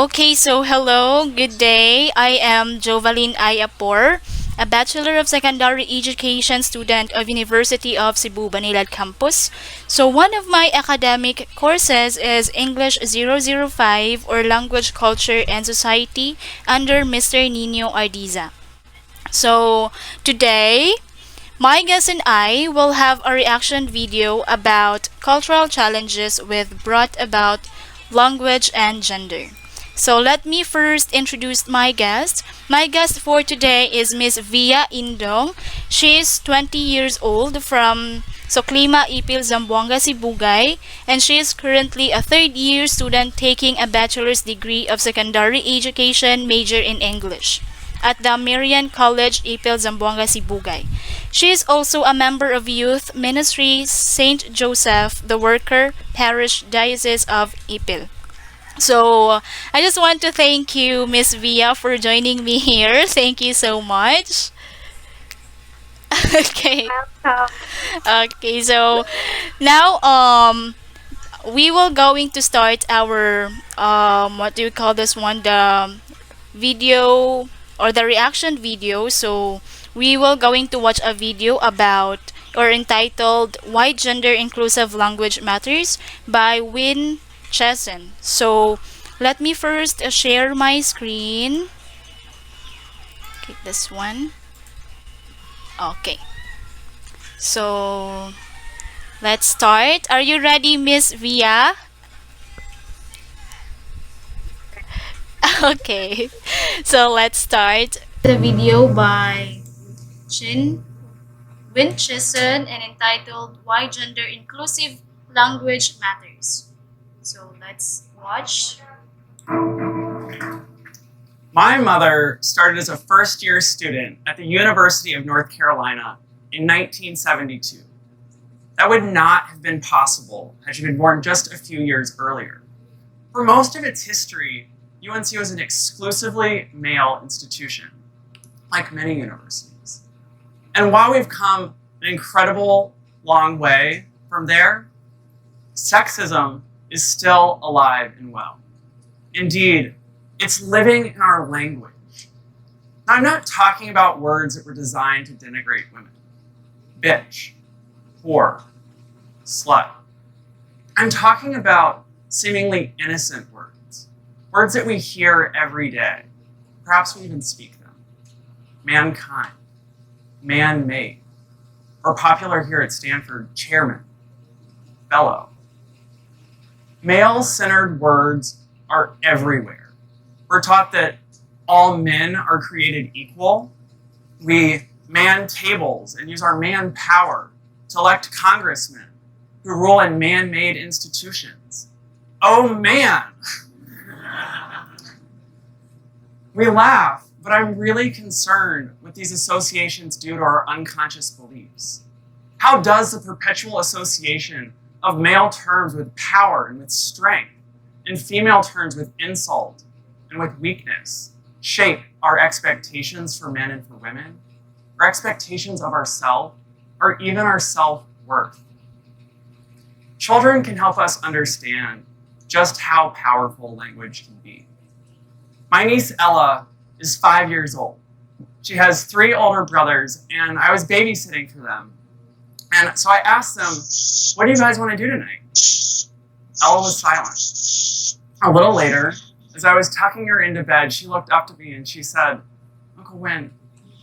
Okay, so hello, good day. I am Jovaline Ayapor, a Bachelor of Secondary Education student of University of Cebu Banilad Campus. So one of my academic courses is English 005 or Language, Culture, and Society under Mr. Nino Ardiza. So today, my guest and I will have a reaction video about cultural challenges with brought about language and gender. So let me first introduce my guest. My guest for today is Miss Via Indong. She is 20 years old from Soklima Ipil Zamboanga Sibugay, and she is currently a third year student taking a bachelor's degree of secondary education major in English at the Marian College Ipil Zamboanga Sibugay. She is also a member of Youth Ministry St. Joseph the Worker Parish Diocese of Ipil. So, I just want to thank you, Miss Via, for joining me here. Thank you so much. Okay. Welcome. Okay, so now we will going to start our what do you call this one, the video or the reaction video. So we will going to watch a video about or entitled Why Gender Inclusive Language Matters by Win Chesson. So let me first share my screen. Okay, this one. Okay. So let's start. Are you ready, Miss Via? Okay. So let's start the video by Chin Winchison and entitled Why Gender Inclusive Language Matters. So let's watch. My mother started as a first-year student at the University of North Carolina in 1972. That would not have been possible had she been born just a few years earlier. For most of its history, UNC was an exclusively male institution, like many universities. And while we've come an incredible long way from there, sexism is still alive and well. Indeed, it's living in our language. Now, I'm not talking about words that were designed to denigrate women. Bitch, whore, slut. I'm talking about seemingly innocent words. Words that we hear every day. Perhaps we even speak them. Mankind, man-made, or popular here at Stanford, chairman, fellow. Male-centered words are everywhere. We're taught that all men are created equal. We man tables and use our manpower to elect congressmen who rule in man-made institutions. Oh man! We laugh, but I'm really concerned what these associations do to our unconscious beliefs. How does the perpetual association of male terms with power and with strength and female terms with insult and with weakness shape our expectations for men and for women, our expectations of ourselves, or even our self-worth? Children can help us understand just how powerful language can be. My niece Ella is 5 years old. She has 3 older brothers, and I was babysitting for them. And so I asked them, what do you guys want to do tonight? Ella was silent. A little later, as I was tucking her into bed, she looked up to me and she said, Uncle Win,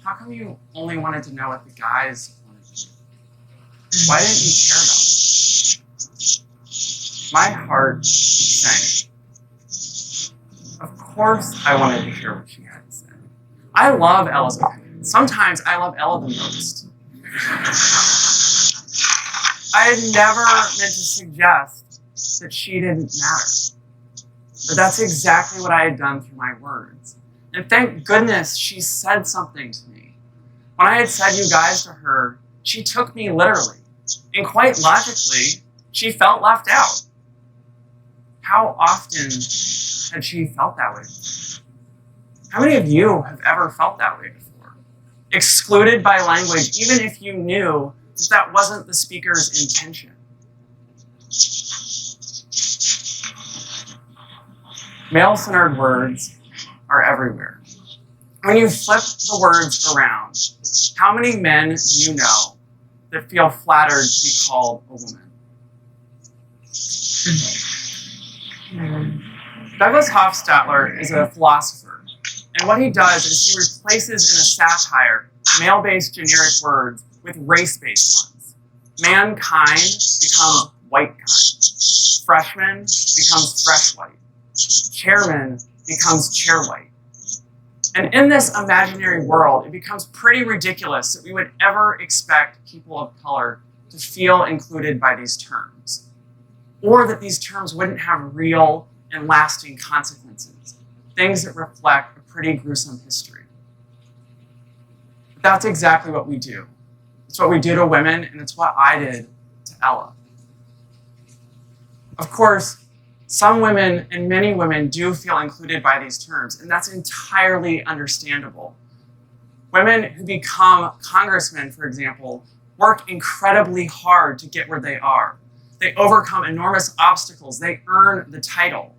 how come you only wanted to know what the guys wanted to do? Why didn't you care about me? My heart sank. Of course I wanted to hear what she had to say. I love Ella's opinion. Sometimes I love Ella the most. I had never meant to suggest that she didn't matter. But that's exactly what I had done through my words. And thank goodness she said something to me. When I had said you guys to her, she took me literally. And quite logically, she felt left out. How often had she felt that way before? How many of you have ever felt that way before? Excluded by language, even if you knew that that wasn't the speaker's intention. Male-centered words are everywhere. When you flip the words around, how many men do you know that feel flattered to be called a woman? Douglas Hofstadter is a philosopher, and what he does is he replaces in a satire male-based generic words with race-based ones. Mankind becomes whitekind. Freshman becomes fresh white. Chairman becomes chair white. And in this imaginary world, it becomes pretty ridiculous that we would ever expect people of color to feel included by these terms, or that these terms wouldn't have real and lasting consequences, things that reflect a pretty gruesome history. But that's exactly what we do. It's what we do to women, and it's what I did to Ella. Of course, some women and many women do feel included by these terms, and that's entirely understandable. Women who become congressmen, for example, work incredibly hard to get where they are. They overcome enormous obstacles. They earn the title.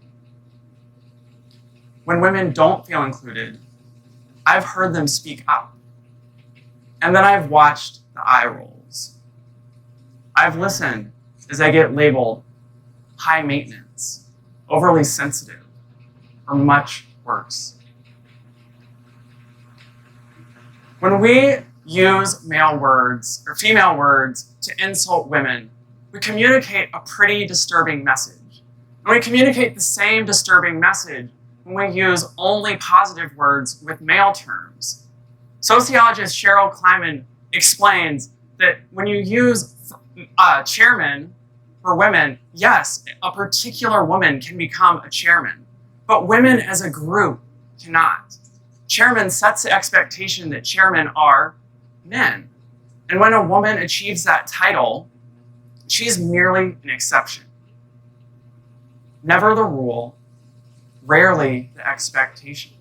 When women don't feel included, I've heard them speak up. And then I've watched the eye rolls. I've listened as I get labeled high maintenance, overly sensitive, or much worse. When we use male words or female words to insult women, we communicate a pretty disturbing message. And we communicate the same disturbing message when we use only positive words with male terms. Sociologist Cheryl Kleiman explains that when you use chairman for women, yes, a particular woman can become a chairman, but women as a group cannot. Chairman sets the expectation that chairmen are men. And when a woman achieves that title, she's merely an exception. Never the rule, rarely the expectation.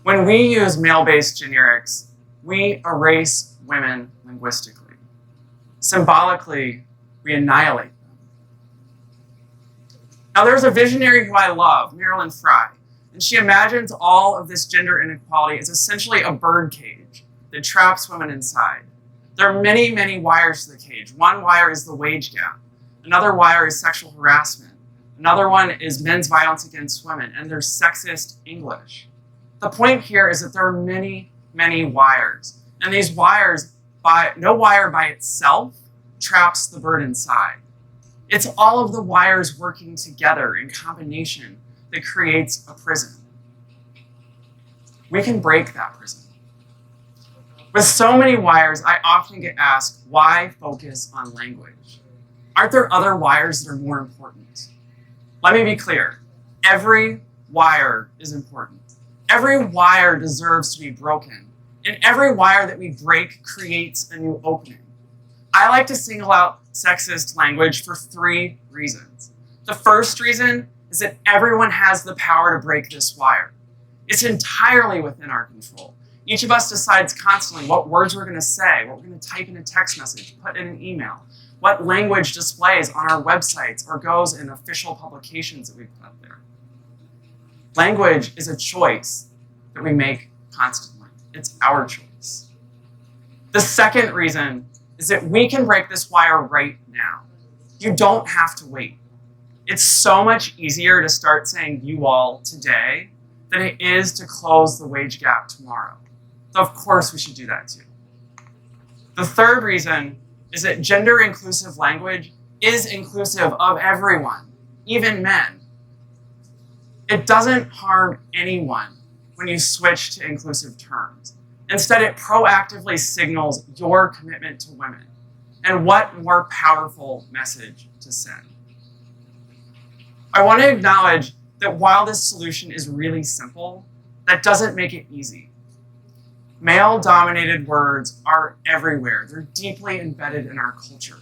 When we use male-based generics, we erase women linguistically. Symbolically, we annihilate them. Now there's a visionary who I love, Marilyn Frye, and she imagines all of this gender inequality as essentially a bird cage that traps women inside. There are many, many wires to the cage. One wire is the wage gap. Another wire is sexual harassment. Another one is men's violence against women, and there's sexist English. The point here is that there are many, many wires, and these wires, no wire by itself traps the bird inside. It's all of the wires working together in combination that creates a prison. We can break that prison. With so many wires, I often get asked, why focus on language? Aren't there other wires that are more important? Let me be clear. Every wire is important. Every wire deserves to be broken. And every wire that we break creates a new opening. I like to single out sexist language for 3 reasons. The first reason is that everyone has the power to break this wire. It's entirely within our control. Each of us decides constantly what words we're going to say, what we're going to type in a text message, put in an email, what language displays on our websites or goes in official publications that we put up there. Language is a choice that we make constantly. It's our choice. The second reason is that we can break this wire right now. You don't have to wait. It's so much easier to start saying you all today than it is to close the wage gap tomorrow. So of course we should do that too. The third reason is that gender inclusive language is inclusive of everyone, even men. It doesn't harm anyone when you switch to inclusive terms. Instead, it proactively signals your commitment to women. And what more powerful message to send? I want to acknowledge that while this solution is really simple, that doesn't make it easy. Male-dominated words are everywhere. They're deeply embedded in our culture.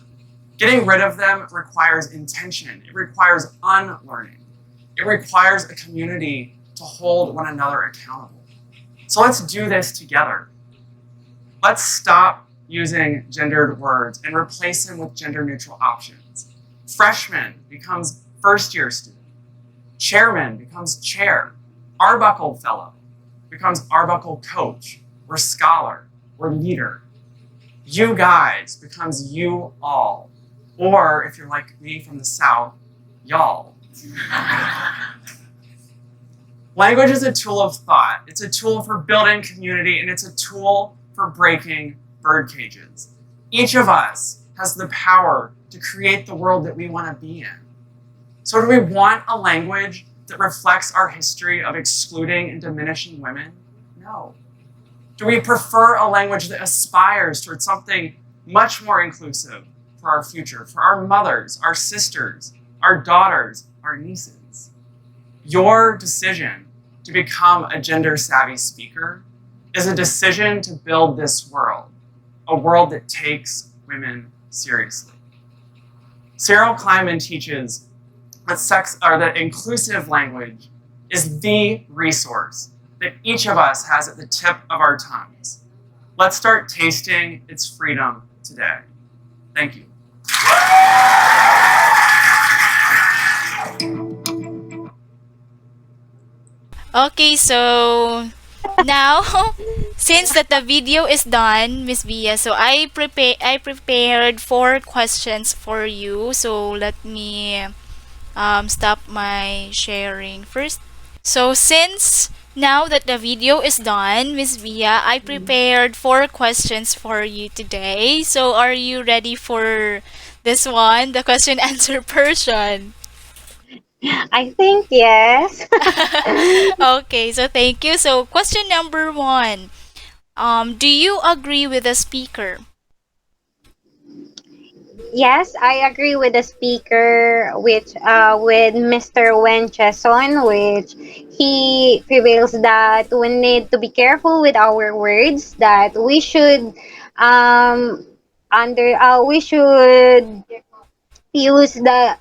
Getting rid of them requires intention. It requires unlearning. It requires a community to hold one another accountable. So let's do this together. Let's stop using gendered words and replace them with gender-neutral options. Freshman becomes first-year student. Chairman becomes chair. Arbuckle fellow becomes Arbuckle coach or scholar or leader. You guys becomes you all. Or if you're like me from the South, y'all. Language is a tool of thought. It's a tool for building community, and it's a tool for breaking bird cages. Each of us has the power to create the world that we want to be in. So do we want a language that reflects our history of excluding and diminishing women? No. Do we prefer a language that aspires towards something much more inclusive for our future, for our mothers, our sisters, our daughters, our nieces? Your decision to become a gender-savvy speaker is a decision to build this world, a world that takes women seriously. Cyril Kleiman teaches that inclusive language is the resource that each of us has at the tip of our tongues. Let's start tasting its freedom today. Thank you. Okay, so now since that the video is done, Miss Via, so I prepared 4 questions for you. So let me stop my sharing first. So since now that the video is done, Miss Via, I prepared 4 questions for you today. So are you ready for this one, the question answer portion? I think yes. Okay, so thank you. So question number 1. Do you agree with the speaker? Yes, I agree with the speaker with Mr. Wencheson, which he prevails that we need to be careful with our words, that we should we should use the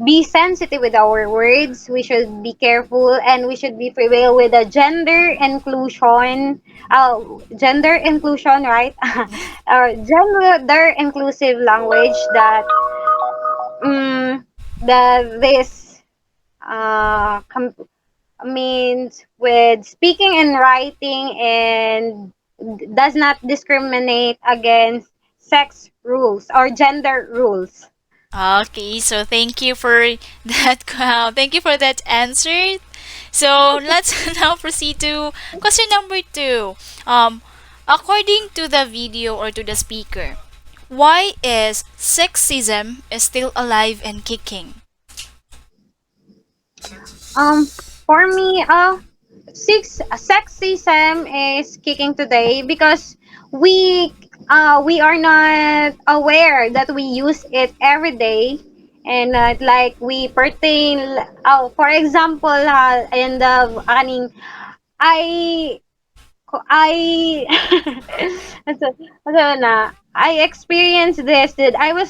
be sensitive with our words. We should be careful, and we should be prevail with the gender inclusion, right? Gender inclusive language that that this means with speaking and writing and does not discriminate against sex rules or gender rules. Okay, so thank you for that. Thank you for that answer. So let's now proceed to question number 2. According to the video or to the speaker, why is sexism is still alive and kicking? For me, sexism is kicking today because we are not aware that we use it every day, and like we pertain. Oh, for example, in the aning I I experienced this that I will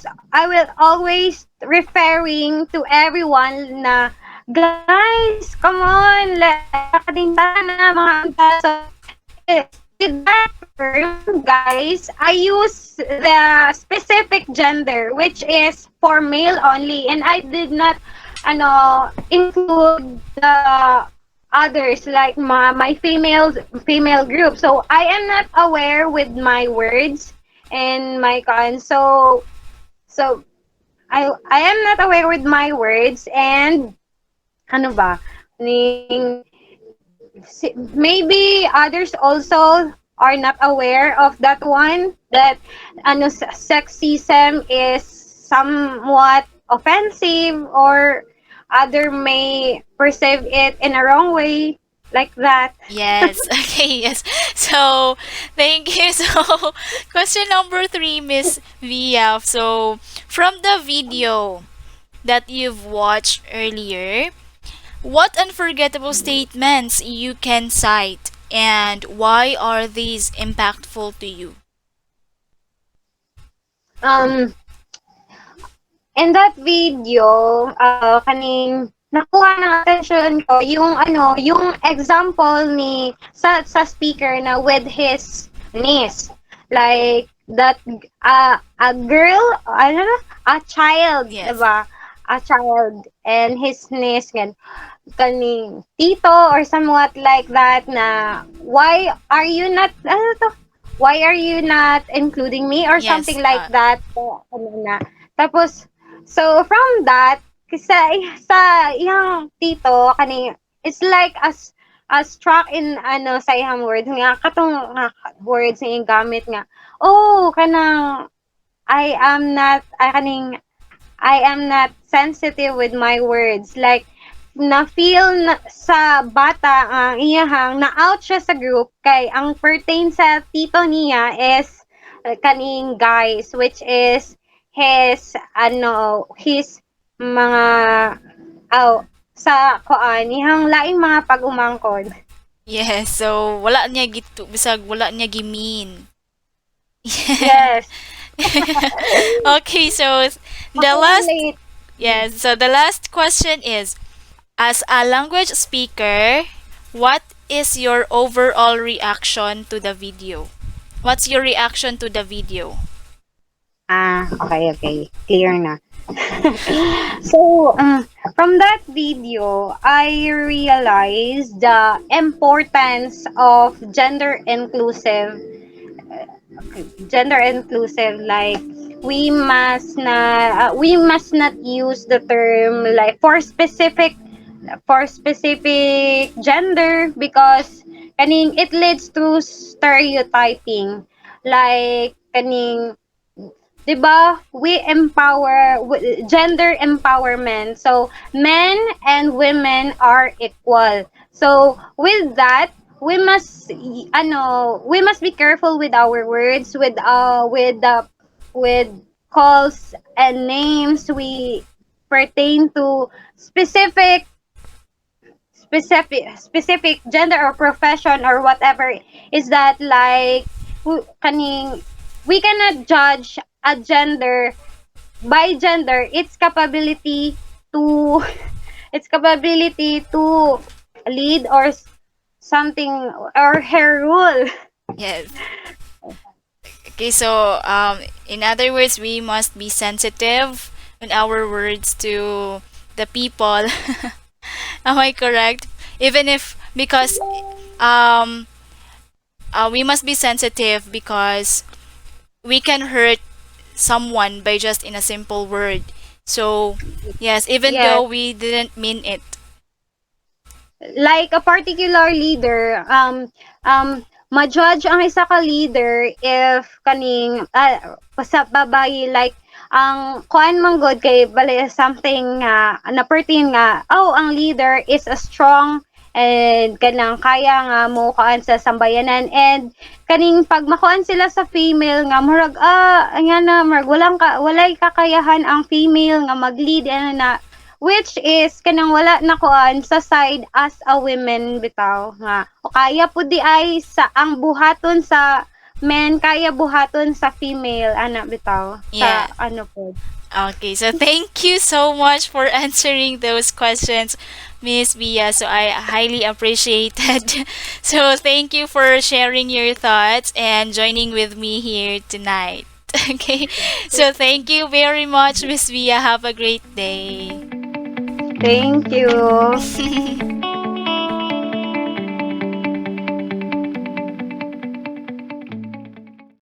always referring to everyone na guys, come on, lakading sana mga anta. So, with that term, guys, I use the specific gender, which is for male only, and I did not, include the others like my female group. So I am not aware with my words and my so I am not aware with my words, and ano ba maybe others also are not aware of that one, that sexism is somewhat offensive, or other may perceive it in a wrong way, like that. Yes. Okay, yes. So, thank you. So, question number 3, Miss Via. So, from the video that you've watched earlier, what unforgettable statements you can cite and why are these impactful to you? um in that video, kaning nakuha ng attention ko yung example ni sa speaker na with his niece, like that a girl, a child, Yes. diba? a child and his niece kaning tito or somewhat like that na why are you not including me or Yes. something like that ano na. Tapos so from that sa iyang tito kaning it's like as struck in ano sa iyang words nga katong nga words nga iyang gamit nga oh kanang I am not sensitive with my words. Like, na-feel na, sa bata ang iyahang na-out siya sa group kay ang pertain sa tito niya is kaning guys which is his mga sa koan ihang laing mga pag-umangkod. Yes. So wala niya gitu bisag wala niya gimean. Yes. Okay, so the last Late. yes, so the last question is, as a language speaker, what is your overall reaction to the video? What's your reaction to the video? Okay. Clear na. So, from that video, I realized the importance of gender inclusive like we must not use the term like for specific gender because kaning it leads to stereotyping like kaning 'di ba we gender empowerment so men and women are equal so with that we must be careful with our words with calls and names we pertain to specific gender or profession or whatever is that like we cannot judge a gender by gender to its capability to lead or something or her rule. Yes. Okay, so in other words, we must be sensitive in our words to the people. Am I correct? Even if because um we must be sensitive because we can hurt someone by just in a simple word. So yes, even Yes. though we didn't mean it. Like a particular leader ma-judge ang isa ka leader if kaning sa babae like ang kuan man god kay bali something nga na pertain nga ang leader is a strong and kanang kaya nga mo kuan sa sambayanan and kaning pag makuan sila sa female nga murag nga na murag walay kakayahan ang female nga mag-lead ano na which is kanang wala na kuan sa side as a women bitaw nga o kaya pud di ay sa ang buhaton sa men kaya buhaton sa female ana bitaw Yeah. sa ano po. Okay, so thank you so much for answering those questions, Miss Bia. So I highly appreciated. So thank you for sharing your thoughts and joining with me here tonight. Okay, so thank you very much, Miss Bia. Have a great day. Thank you.